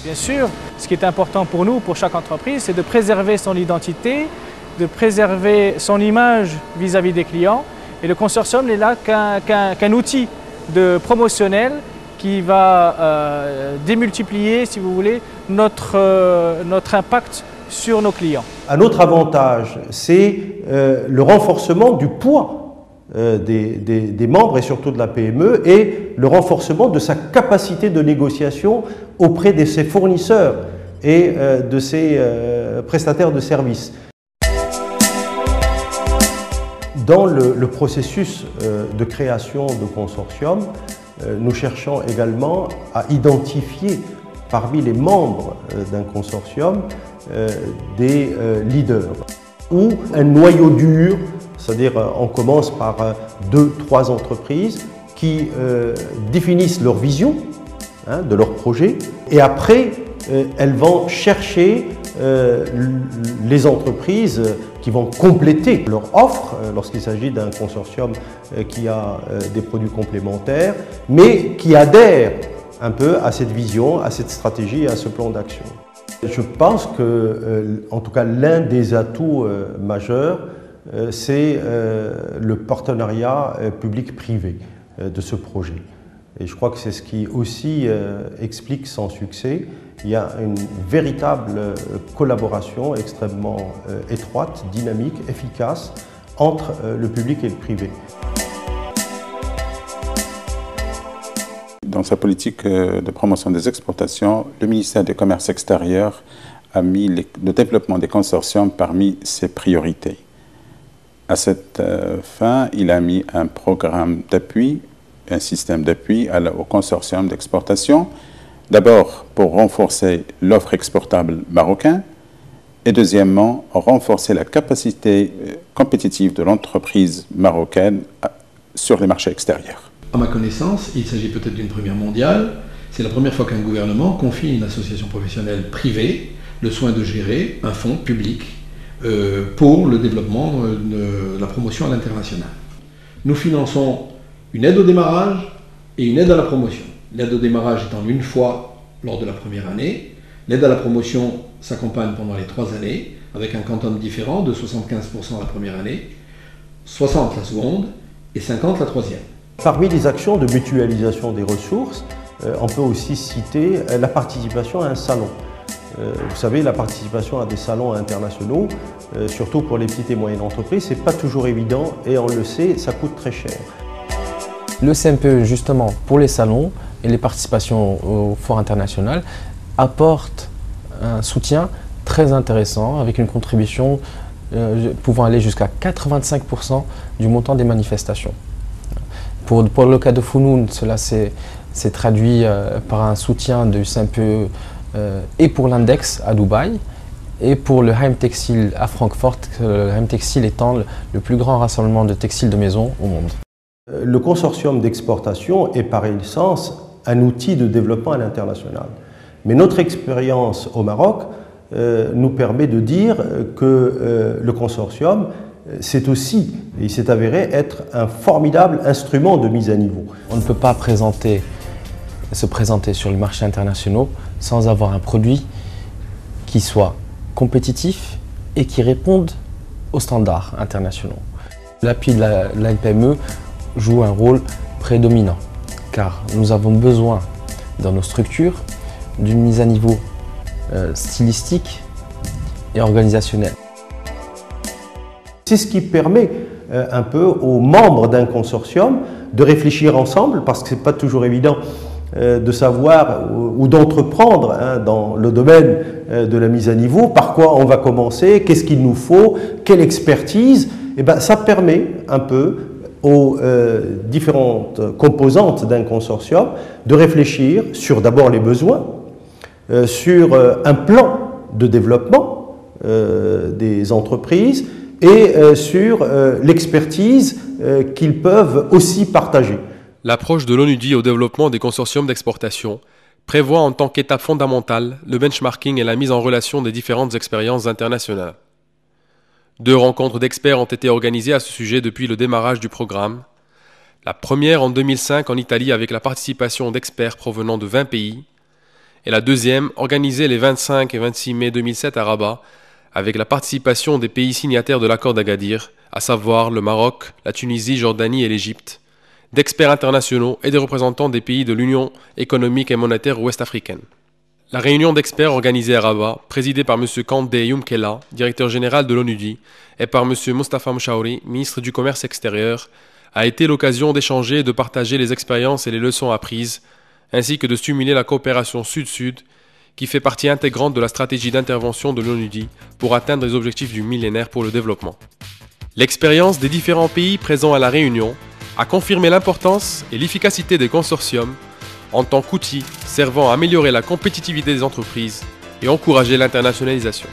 Bien sûr, ce qui est important pour nous, pour chaque entreprise, c'est de préserver son identité, de préserver son image vis-à-vis des clients. Et le consortium n'est là qu'un outil promotionnel qui va démultiplier, si vous voulez, notre impact sur nos clients. Un autre avantage, c'est le renforcement du poids des membres et surtout de la PME et le renforcement de sa capacité de négociation auprès de ses fournisseurs et de ses prestataires de services. Dans le processus de création de consortium, nous cherchons également à identifier parmi les membres d'un consortium des leaders ou un noyau dur, c'est-à-dire on commence par 2-3 entreprises qui définissent leur vision de leur projet et après elles vont chercher les entreprises qui vont compléter leur offre lorsqu'il s'agit d'un consortium qui a des produits complémentaires mais qui adhèrent un peu à cette vision, à cette stratégie et à ce plan d'action. Je pense que, en tout cas, l'un des atouts majeurs, c'est le partenariat public-privé de ce projet. Et je crois que c'est ce qui aussi explique son succès. Il y a une véritable collaboration extrêmement étroite, dynamique, efficace entre le public et le privé. Dans sa politique de promotion des exportations, le ministère du Commerce extérieur a mis le développement des consortiums parmi ses priorités. À cette fin, il a mis un programme d'appui, un système d'appui au consortium d'exportation, d'abord pour renforcer l'offre exportable marocaine et deuxièmement, renforcer la capacité compétitive de l'entreprise marocaine sur les marchés extérieurs. À ma connaissance, il s'agit peut-être d'une première mondiale. C'est la première fois qu'un gouvernement confie à une association professionnelle privée le soin de gérer un fonds public pour le développement de la promotion à l'international. Nous finançons une aide au démarrage et une aide à la promotion. L'aide au démarrage étant une fois lors de la première année. L'aide à la promotion s'accompagne pendant les 3 années avec un quantum différent de 75% la première année, 60% la seconde et 50% la troisième. Parmi les actions de mutualisation des ressources, on peut aussi citer la participation à un salon. Vous savez, la participation à des salons internationaux, surtout pour les petites et moyennes entreprises, c'est pas toujours évident et on le sait, ça coûte très cher. Le CMPE, justement, pour les salons et les participations au foires internationales, apporte un soutien très intéressant avec une contribution pouvant aller jusqu'à 85% du montant des manifestations. Pour le cas de Founoun, cela s'est traduit par un soutien du CMPE et pour l'index à Dubaï et pour le Heim Textile à Francfort, le Heim Textile étant le plus grand rassemblement de textiles de maison au monde. Le consortium d'exportation est par essence un outil de développement à l'international. Mais notre expérience au Maroc nous permet de dire que le consortium c'est aussi, et il s'est avéré être un formidable instrument de mise à niveau. On ne peut pas se présenter sur les marchés internationaux sans avoir un produit qui soit compétitif et qui réponde aux standards internationaux. L'appui de la LPME joue un rôle prédominant car nous avons besoin dans nos structures d'une mise à niveau stylistique et organisationnelle. C'est ce qui permet un peu aux membres d'un consortium de réfléchir ensemble, parce que ce n'est pas toujours évident de savoir ou d'entreprendre dans le domaine de la mise à niveau, par quoi on va commencer, qu'est-ce qu'il nous faut, quelle expertise. Et ben, ça permet un peu aux différentes composantes d'un consortium de réfléchir sur d'abord les besoins, sur un plan de développement des entreprises, et sur l'expertise qu'ils peuvent aussi partager. L'approche de l'ONUDI au développement des consortiums d'exportation prévoit en tant qu'étape fondamentale le benchmarking et la mise en relation des différentes expériences internationales. 2 rencontres d'experts ont été organisées à ce sujet depuis le démarrage du programme. La première en 2005 en Italie avec la participation d'experts provenant de 20 pays et la deuxième, organisée les 25 et 26 mai 2007 à Rabat, avec la participation des pays signataires de l'accord d'Agadir, à savoir le Maroc, la Tunisie, Jordanie et l'Égypte, d'experts internationaux et des représentants des pays de l'Union économique et monétaire ouest-africaine. La réunion d'experts organisée à Rabat, présidée par M. Kandé Youmkela, directeur général de l'ONUDI, et par M. Mostafa Mchaouri, ministre du Commerce extérieur, a été l'occasion d'échanger et de partager les expériences et les leçons apprises, ainsi que de stimuler la coopération Sud-Sud, qui fait partie intégrante de la stratégie d'intervention de l'ONUDI pour atteindre les objectifs du millénaire pour le développement. L'expérience des différents pays présents à la réunion a confirmé l'importance et l'efficacité des consortiums en tant qu'outil servant à améliorer la compétitivité des entreprises et encourager l'internationalisation.